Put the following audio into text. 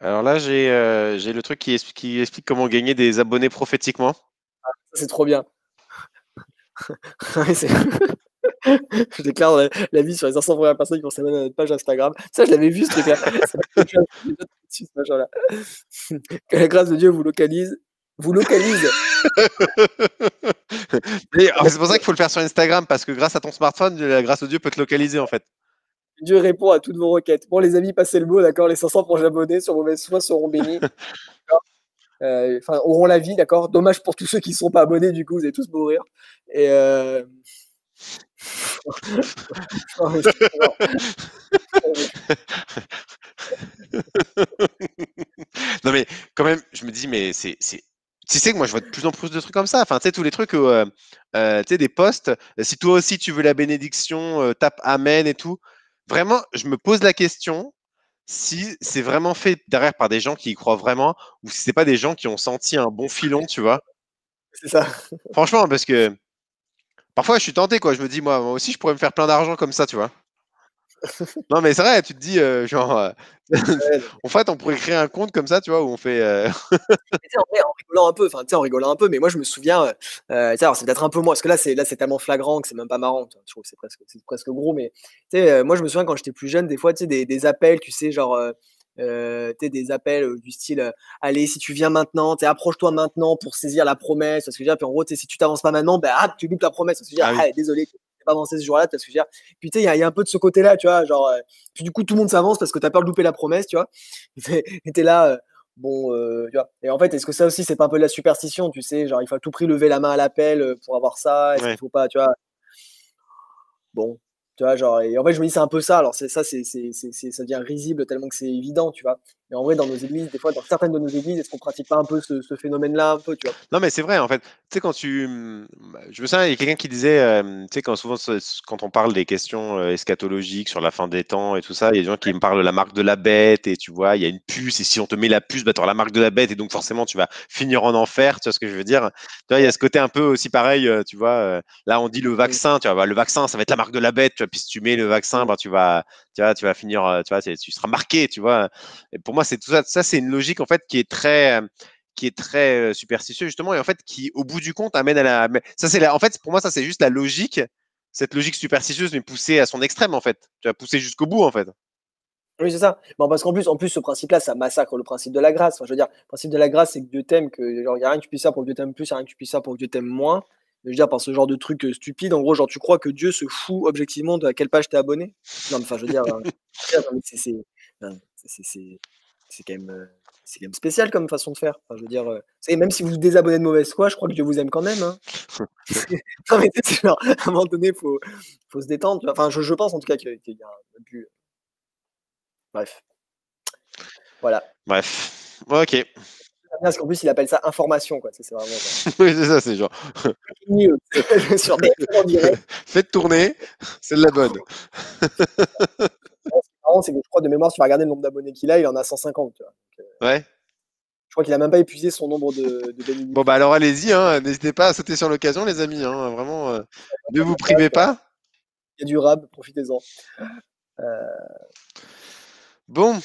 Alors là, j'ai le truc qui explique comment gagner des abonnés prophétiquement. Ça, c'est trop bien. Ouais, je déclare la vie sur les 500 premières personnes qui vont s'abonner à notre page Instagram. Ça, je l'avais vu ce truc-là. Ça m'a fait dessus, ce machin-là. Que la grâce de Dieu vous localise. Vous localise. C'est pour ça qu'il faut le faire sur Instagram, parce que grâce à ton smartphone, la grâce de Dieu peut te localiser en fait. Dieu répond à toutes vos requêtes. Bon, les amis, passez le mot, d'accord? Les 500 prochains abonnés sur mauvaise foi seront bénis. Enfin, auront la vie, d'accord? Dommage pour tous ceux qui ne sont pas abonnés, du coup, vous allez tous mourir. Et non, mais c'est genre- Non mais quand même, je me dis, mais tu sais que moi je vois de plus en plus de trucs comme ça. Enfin, tu sais, tous les trucs, tu sais, des posts. Si toi aussi tu veux la bénédiction, tape Amen et tout. Vraiment, je me pose la question si c'est vraiment fait derrière par des gens qui y croient vraiment, ou si c'est pas des gens qui ont senti un bon filon, tu vois. c'est ça. Franchement, parce que parfois je suis tenté, quoi. Je me dis, moi aussi, je pourrais me faire plein d'argent comme ça, tu vois. Non, mais c'est vrai, tu te dis, genre, Ouais, en fait, on pourrait créer un compte comme ça, tu vois, où on fait. tu sais, en vrai, en rigolant un peu, enfin, tu sais, en rigolant un peu, mais moi, je me souviens, tu sais, alors c'est peut-être un peu moins, parce que là, c'est tellement flagrant que c'est même pas marrant, tu vois. Je trouve que c'est presque gros, mais tu sais, moi, je me souviens quand j'étais plus jeune, des fois, tu sais, des appels, tu sais, genre, tu sais, des appels du style, allez, si tu viens maintenant, tu sais, approche-toi maintenant pour saisir la promesse, parce que je veux dire, puis en gros, tu sais, si tu t'avances pas maintenant, ben, ah, tu loupes la promesse, parce que je veux dire, Ah oui. ah, désolé, tu n'es pas avancé ce jour-là, parce que je veux dire, puis tu sais, il y a un peu de ce côté-là, tu vois, genre, puis du coup, tout le monde s'avance parce que t'as peur de louper la promesse, tu vois, et t'es là, bon, tu vois? Et en fait, est-ce que ça aussi, c'est pas un peu de la superstition, tu sais? Genre, il faut à tout prix lever la main à l'appel, pour avoir ça? Est-ce qu'il Ouais. faut pas, tu vois? Bon, tu vois? Genre et en fait, je me dis: «C'est un peu ça». Alors c'est ça, c'est ça devient risible tellement que c'est évident, tu vois? Mais en vrai, dans nos églises, des fois, dans certaines de nos églises, est-ce qu'on pratique pas un peu ce phénomène-là, un peu, tu vois? Non, mais c'est vrai, en fait. Tu sais, je me souviens, il y a quelqu'un qui disait, tu sais, quand souvent, quand on parle des questions eschatologiques sur la fin des temps et tout ça, il y a des gens qui me parlent de la marque de la bête, et tu vois, il y a une puce, et si on te met la puce, bah, tu auras la marque de la bête, et donc forcément, tu vas finir en enfer, tu vois ce que je veux dire? Tu vois, il y a ce côté un peu aussi pareil, tu vois, là, on dit le Mmh, vaccin, tu vois, bah, le vaccin, ça va être la marque de la bête, tu vois, puis si tu mets le vaccin, mmh, bah, tu vas finir, tu vois, tu seras marqué, tu vois. Et pour moi, c'est tout ça, c'est une logique, en fait, qui est très superstitieux justement, et en fait qui au bout du compte amène à la ça c'est en fait pour moi ça c'est juste la logique, cette logique superstitieuse, mais poussée à son extrême, en fait, tu vas pousser jusqu'au bout, en fait. oui, c'est ça. Bon, parce qu'en plus, ce principe-là, ça massacre le principe de la grâce. Enfin, je veux dire, le principe de la grâce, c'est que Dieu t'aime, que genre, il y a rien que tu puisses faire pour que Dieu t'aime plus, il y a rien que tu puisses faire pour que Dieu t'aime moins. Je veux dire, par ce genre de truc, stupide, en gros, genre, tu crois que Dieu se fout objectivement de à quelle page tu abonné? Non, mais enfin, je veux dire, non, mais c'est quand même, c'est quand même spécial comme façon de faire. Enfin, je veux dire, c'est même si vous vous désabonnez de mauvaise foi, je crois que Dieu vous aime quand même, hein. Non, mais tu sais, c'est genre, à un moment donné, faut se détendre, tu vois? Enfin, je pense en tout cas qu'il y a un but, bref, voilà. Bref, ok. Parce qu'en plus, il appelle ça information, quoi. Tu sais, c'est vraiment genre Oui, c'est ça, c'est genre breaking news sur BFM en direct. faites tourner, c'est de la bonne. Ce qui est marrant, c'est que je crois de mémoire, si tu vas regarder le nombre d'abonnés qu'il a, il en a 150, tu vois? Donc, Ouais. je crois qu'il a même pas épuisé son nombre de Bon, bah bénédictions. alors allez-y, hein, n'hésitez pas à sauter sur l'occasion, les amis, hein, vraiment, ne vous privez pas. Il y a du rab, profitez-en. Heu Bon.